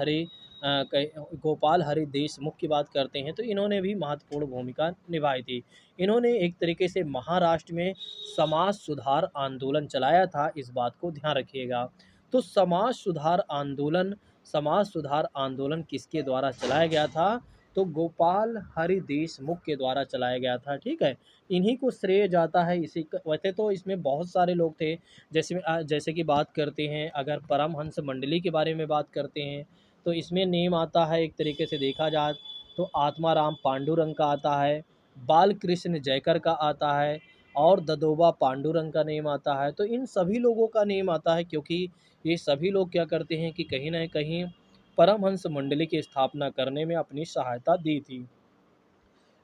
हरि देशमुख की बात करते हैं, तो इन्होंने भी महत्वपूर्ण भूमिका निभाई थी। इन्होंने एक तरीके से महाराष्ट्र में समाज सुधार आंदोलन चलाया था, इस बात को ध्यान रखिएगा। तो समाज सुधार आंदोलन किसके द्वारा चलाया गया था? तो गोपाल हरि देशमुख के द्वारा चलाया गया था। ठीक है? इन्हीं को श्रेय जाता है। इसी क वैसे तो इसमें बहुत सारे लोग थे, जैसे कि बात करते हैं, अगर परमहंस मंडली के बारे में बात करते हैं, तो इसमें नेम आता है, एक तरीके से देखा जाए तो आत्माराम पांडुरंग का आता है, बालकृष्ण जयकर का आता है, और ददोबा पांडुरंग का नेम आता है। तो इन सभी लोगों का नेम आता है, क्योंकि ये सभी लोग क्या करते हैं कि कहीं न कहीं परमहंस मंडली की स्थापना करने में अपनी सहायता दी थी।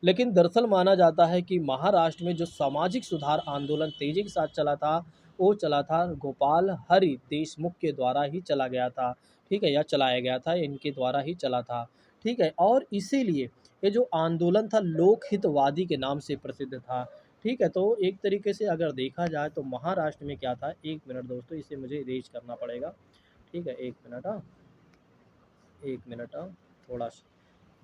लेकिन दरअसल माना जाता है कि महाराष्ट्र में जो सामाजिक सुधार आंदोलन तेजी के साथ चला था, वो चला था गोपाल हरि देशमुख के द्वारा ही चला गया था। ठीक है? या चलाया गया था, इनके द्वारा ही चला था। ठीक है? और इसीलिए ये जो आंदोलन था लोकहितवादी के नाम से प्रसिद्ध था। ठीक है? तो एक तरीके से अगर देखा जाए तो महाराष्ट्र में क्या था, एक मिनट दोस्तों, इसे मुझे इरेज करना पड़ेगा। ठीक है? एक मिनट, हाँ, एक मिनट, हाँ, थोड़ा सा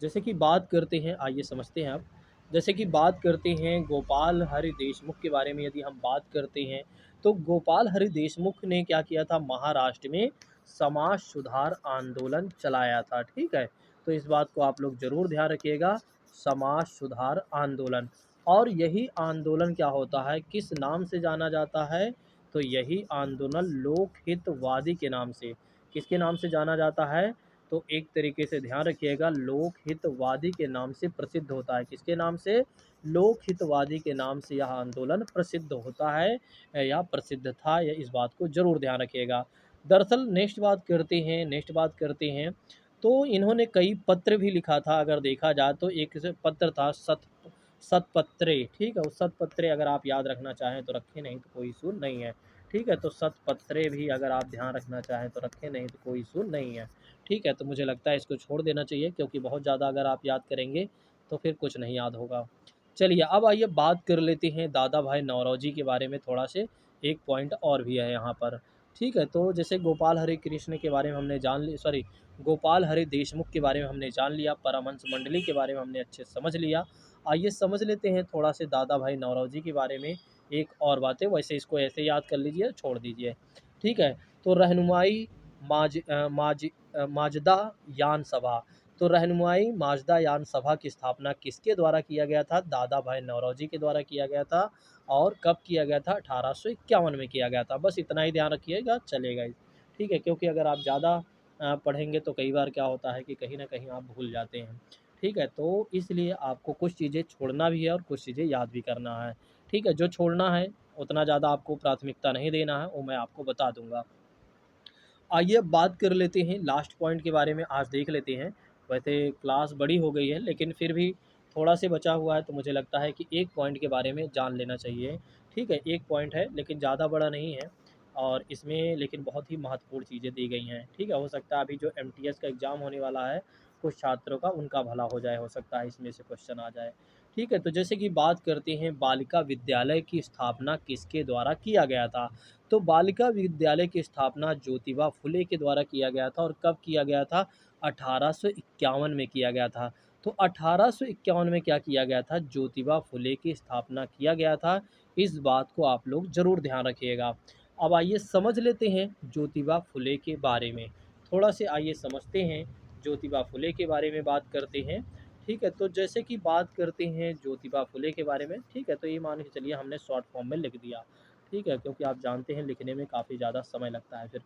जैसे कि बात करते हैं, आइए समझते हैं अब। जैसे कि बात करते हैं गोपाल हरि देशमुख के बारे में, यदि हम बात करते हैं, तो गोपाल हरि देशमुख ने क्या किया था? महाराष्ट्र में समाज सुधार आंदोलन चलाया था। ठीक है? तो इस बात को आप लोग ज़रूर ध्यान रखिएगा, समाज सुधार आंदोलन। और यही आंदोलन क्या होता है, किस नाम से जाना जाता है, तो यही आंदोलन लोकहितवादी के नाम से, किसके नाम से जाना जाता है, तो एक तरीके से ध्यान रखिएगा लोकहितवादी के नाम से प्रसिद्ध होता है। किसके नाम से, लोकहितवादी के नाम से यह आंदोलन प्रसिद्ध होता है या प्रसिद्ध था, या इस बात को जरूर ध्यान रखिएगा। दरअसल नेक्स्ट बात करते हैं, तो इन्होंने कई पत्र भी लिखा था। अगर देखा जाए तो एक पत्र था सतपत्रे, ठीक है, उस सतपत्रे अगर आप याद रखना चाहें तो रखें, नहीं तो कोई इशू नहीं है। ठीक है, तो सतपत्रे भी अगर आप ध्यान रखना चाहें तो रखें, नहीं तो कोई इशू नहीं है। ठीक है, तो मुझे लगता है इसको छोड़ देना चाहिए, क्योंकि बहुत ज़्यादा अगर आप याद करेंगे तो फिर कुछ नहीं याद होगा। चलिए अब आइए बात कर लेते हैं दादा भाई नौरोजी के बारे में थोड़ा से, एक पॉइंट और भी है यहाँ पर। ठीक है, तो जैसे गोपाल हरे कृष्ण के बारे में हमने जान ली, सॉरी, गोपाल हरे देशमुख के बारे में हमने जान लिया, परमहंस मंडली के बारे में हमने अच्छे से समझ लिया। आइए समझ लेते हैं थोड़ा से दादा भाई नौरोजी के बारे में एक और बातें, वैसे इसको ऐसे याद कर लीजिए, छोड़ दीजिए। ठीक है, तो रहनुमाई माजदा यान सभा, तो रहनुमाई माजदा यान सभा की स्थापना किसके द्वारा किया गया था, दादा भाई नौरोजी के द्वारा किया गया था। और कब किया गया था, 1851 में किया गया था। बस इतना ही ध्यान रखिएगा, चलेगा। ठीक है, क्योंकि अगर आप ज़्यादा पढ़ेंगे तो कई बार क्या होता है कि कहीं ना कहीं आप भूल जाते हैं। ठीक है, तो इसलिए आपको कुछ चीज़ें छोड़ना भी है और कुछ चीज़ें याद भी करना है। ठीक है, जो छोड़ना है उतना ज़्यादा आपको प्राथमिकता नहीं देना है, वो मैं आपको बता दूंगा। आइए अब बात कर लेते हैं लास्ट पॉइंट के बारे में, आज देख लेते हैं। वैसे क्लास बड़ी हो गई है, लेकिन फिर भी थोड़ा से बचा हुआ है, तो मुझे लगता है कि एक पॉइंट के बारे में जान लेना चाहिए। ठीक है, एक पॉइंट है लेकिन ज़्यादा बड़ा नहीं है, और इसमें लेकिन बहुत ही महत्वपूर्ण चीज़ें दी गई हैं। ठीक है, हो सकता है अभी जो एमटीएस का एग्ज़ाम होने वाला है कुछ छात्रों का, उनका भला हो जाए, हो सकता है इसमें से क्वेश्चन आ जाए। ठीक है, तो जैसे कि बात करते हैं बालिका विद्यालय की स्थापना किसके द्वारा किया गया था, तो बालिका विद्यालय की स्थापना ज्योतिबा फुले के द्वारा किया गया था। और कब किया गया था, 1851 में किया गया था। तो 1851 में क्या किया गया था, ज्योतिबा फुले की स्थापना किया गया था। इस बात को आप लोग ज़रूर ध्यान रखिएगा। अब आइए समझ लेते हैं ज्योतिबा फुले के बारे में, थोड़ा से आइए समझते हैं ज्योतिबा फुले के बारे में, बात करते हैं। ठीक है, तो जैसे कि बात करते हैं ज्योतिबा फुले के बारे में, ठीक है, तो ये मान के चलिए हमने शॉर्ट फॉर्म में लिख दिया। ठीक है, क्योंकि आप जानते हैं लिखने में काफ़ी ज़्यादा समय लगता है। फिर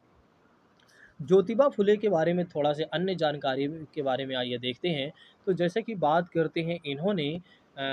ज्योतिबा फुले के बारे में थोड़ा से अन्य जानकारी के बारे में आइए देखते हैं। तो जैसे कि बात करते हैं, इन्होंने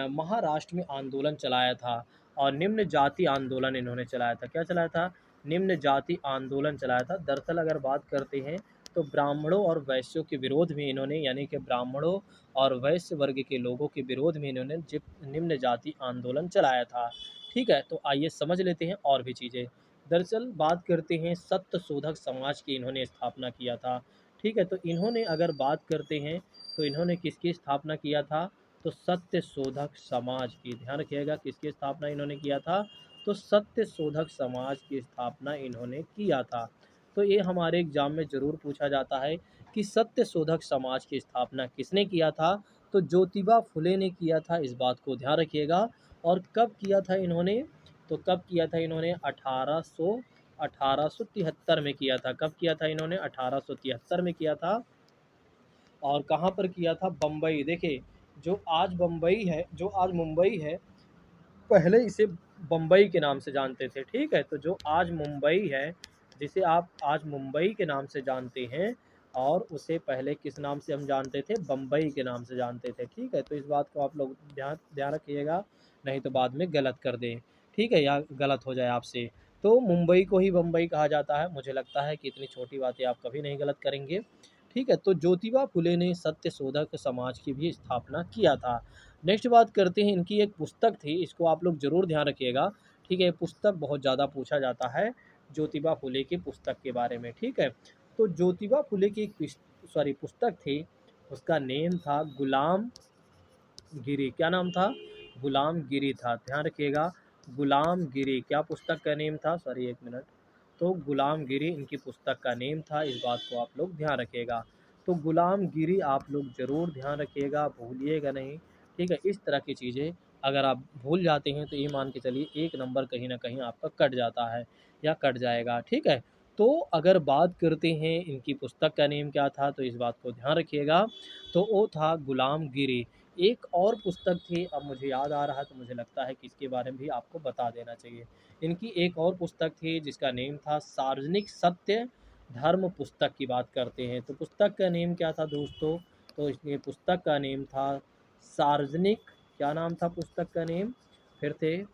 महाराष्ट्र में आंदोलन चलाया था, और निम्न जाति आंदोलन इन्होंने चलाया था। क्या चलाया था, निम्न जाति आंदोलन चलाया था। दरअसल अगर बात करते हैं तो ब्राह्मणों और वैश्यों के विरोध में इन्होंने, यानी कि ब्राह्मणों और वैश्य वर्ग के लोगों के विरोध में इन्होंने निम्न जाति आंदोलन चलाया था। ठीक है, तो आइए समझ लेते हैं और भी चीज़ें। दरअसल बात करते हैं सत्य शोधक समाज की इन्होंने स्थापना किया था। ठीक है, तो इन्होंने अगर बात करते हैं तो इन्होंने किसकी स्थापना किया था, तो सत्य शोधक समाज की, ध्यान रखिएगा किसकी स्थापना इन्होंने किया था, तो सत्य शोधक समाज की स्थापना इन्होंने किया था। तो ये हमारे एग्जाम में ज़रूर पूछा जाता है कि सत्य शोधक समाज की स्थापना किसने किया था, तो ज्योतिबा फुले ने किया था, इस बात को ध्यान रखिएगा। और कब किया था इन्होंने, तो कब किया था इन्होंने, 1873 में किया था। कब किया था इन्होंने, 1873 में किया था। और कहाँ पर किया था, बम्बई। देखिए, जो आज बम्बई है, जो आज मुंबई है, पहले इसे बम्बई के नाम से जानते थे। ठीक है, तो जो आज मुंबई है, जिसे आप आज मुंबई के नाम से जानते हैं, और उसे पहले किस नाम से हम जानते थे, बम्बई के नाम से जानते थे। ठीक है, तो इस बात को आप लोग ध्यान ध्यान रखिएगा, नहीं तो बाद में गलत कर दें। ठीक है, या गलत हो जाए आपसे। तो मुंबई को ही बम्बई कहा जाता है। मुझे लगता है कि इतनी छोटी बातें आप कभी नहीं गलत करेंगे। ठीक है, तो ज्योतिबा फुले ने सत्य शोधक समाज की भी स्थापना किया था। नेक्स्ट बात करते हैं, इनकी एक पुस्तक थी, इसको आप लोग ज़रूर ध्यान रखिएगा। ठीक है, पुस्तक बहुत ज़्यादा पूछा जाता है ज्योतिबा फुले की पुस्तक के बारे में। ठीक है, तो ज्योतिबा फुले की एक पुस्तक थी, उसका नेम था गुलाम गिरी। क्या नाम था, गुलाम गिरी था, ध्यान रखिएगा। गुलाम गिरी क्या पुस्तक का नेम था, सॉरी एक मिनट, तो गुलाम गिरी इनकी पुस्तक का नेम था, इस बात को आप लोग ध्यान रखिएगा। तो गुलाम गिरी आप लोग ज़रूर ध्यान रखिएगा, भूलिएगा नहीं। ठीक है, इस तरह की चीज़ें अगर आप भूल जाते हैं तो ये मान के चलिए एक नंबर कहीं ना कहीं आपका कट जाता है या कट जाएगा। ठीक है, तो अगर बात करते हैं इनकी पुस्तक का नेम क्या था, तो इस बात को ध्यान रखिएगा, तो वो था गुलाम गिरी। एक और पुस्तक थी, अब मुझे याद आ रहा है तो मुझे लगता है कि इसके बारे में भी आपको बता देना चाहिए। इनकी एक और पुस्तक थी जिसका नेम था सार्वजनिक सत्य धर्म पुस्तक की बात करते हैं। तो पुस्तक का नेम क्या था दोस्तों? तो ये पुस्तक का नेम था सार्वजनिक, क्या नाम था पुस्तक का नेम? फिर से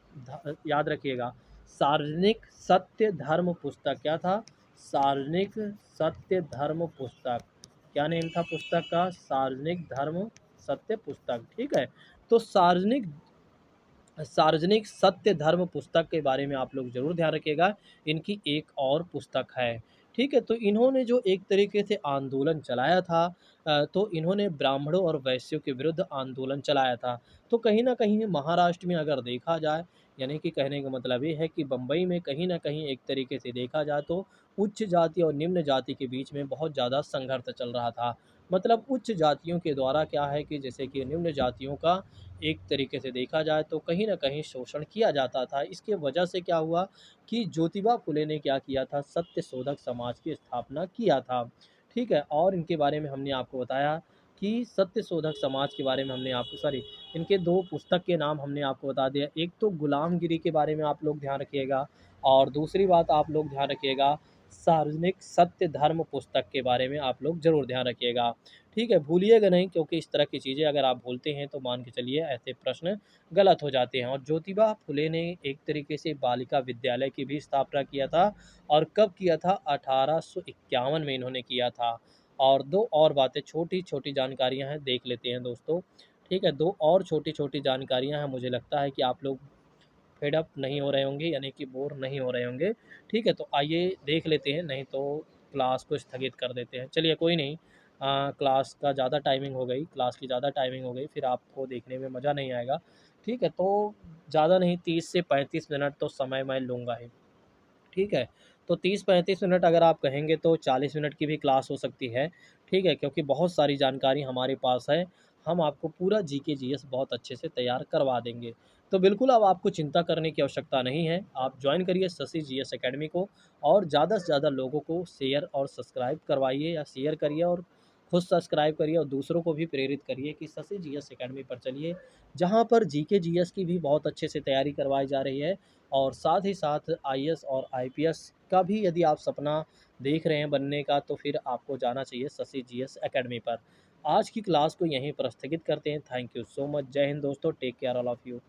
याद रखिएगा, सार्वजनिक सत्य धर्म पुस्तक। क्या था? सार्वजनिक सत्य धर्म पुस्तक। क्या नेम था पुस्तक का? सार्वजनिक धर्म सत्य पुस्तक। ठीक है। तो सार्वजनिक सत्य धर्म पुस्तक के बारे में आप लोग ज़रूर ध्यान रखिएगा। इनकी एक और पुस्तक है। ठीक है। तो इन्होंने जो एक तरीके से आंदोलन चलाया था, तो इन्होंने ब्राह्मणों और वैश्यों के विरुद्ध आंदोलन चलाया था। तो कहीं न कहीं महाराष्ट्र में अगर देखा जाए, यानी कि कहने का मतलब ये है कि बम्बई में कहीं न कहीं एक तरीके से देखा जाए तो उच्च जाति और निम्न जाति के बीच में बहुत ज़्यादा संघर्ष चल रहा था। मतलब उच्च जातियों के द्वारा क्या है कि जैसे कि निम्न जातियों का एक तरीके से देखा जाए तो कहीं न कहीं शोषण किया जाता था। इसके वजह से क्या हुआ कि ज्योतिबा फुले ने क्या किया था, सत्यशोधक समाज की स्थापना किया था। ठीक है? और इनके बारे में हमने आपको बताया कि सत्यशोधक समाज के बारे में हमने आपको सॉरी इनके 2 पुस्तक के नाम हमने आपको बता दिया। एक तो गुलामगिरी के बारे में आप लोग ध्यान रखिएगा और दूसरी बात आप लोग ध्यान रखिएगा, सार्वजनिक सत्य धर्म पुस्तक के बारे में आप लोग ज़रूर ध्यान रखिएगा। ठीक है, भूलिएगा नहीं, क्योंकि इस तरह की चीज़ें अगर आप भूलते हैं तो मान के चलिए ऐसे प्रश्न गलत हो जाते हैं। और ज्योतिबा फुले ने एक तरीके से बालिका विद्यालय की भी स्थापना किया था, और कब किया था? 1851 में इन्होंने किया था। और 2 और बातें छोटी-छोटी जानकारियाँ हैं, देख लेते हैं दोस्तों। ठीक है, 2 और छोटी-छोटी जानकारियाँ हैं, मुझे लगता है कि आप लोग फेड अप नहीं हो रहे होंगे, यानी कि बोर नहीं हो रहे होंगे। ठीक है, तो आइए देख लेते हैं, नहीं तो क्लास को स्थगित कर देते हैं। चलिए कोई नहीं, क्लास का ज़्यादा टाइमिंग हो गई, क्लास की ज़्यादा टाइमिंग हो गई, फिर आपको देखने में मज़ा नहीं आएगा। ठीक है, तो ज़्यादा नहीं, 30 से 35 मिनट तो समय मैं लूँगा ही। ठीक है? तो 30-35 मिनट अगर आप कहेंगे तो 40 मिनट की भी क्लास हो सकती है। ठीक है? क्योंकि बहुत सारी जानकारी हमारे पास है। हम आपको पूरा जीके जीएस बहुत अच्छे से तैयार करवा देंगे। तो बिल्कुल अब आपको चिंता करने की आवश्यकता नहीं है। आप जॉइन करिए शशि जीएस अकेडमी को, और ज़्यादा से ज़्यादा लोगों को शेयर और सब्सक्राइब करवाइए, या शेयर करिए और खुद सब्सक्राइब करिए और दूसरों को भी प्रेरित करिए कि शशि जीएस अकेडमी पर चलिए, जहाँ पर जीके जीएस की भी बहुत अच्छे से तैयारी करवाई जा रही है। और साथ ही साथ आईएएस और आईपीएस का भी यदि आप सपना देख रहे हैं बनने का, तो फिर आपको जाना चाहिए शशि जीएस एकेडमी पर। आज की क्लास को यहीं पर स्थगित करते हैं। Thank you so much. जय हिंद दोस्तों। Take care all of you.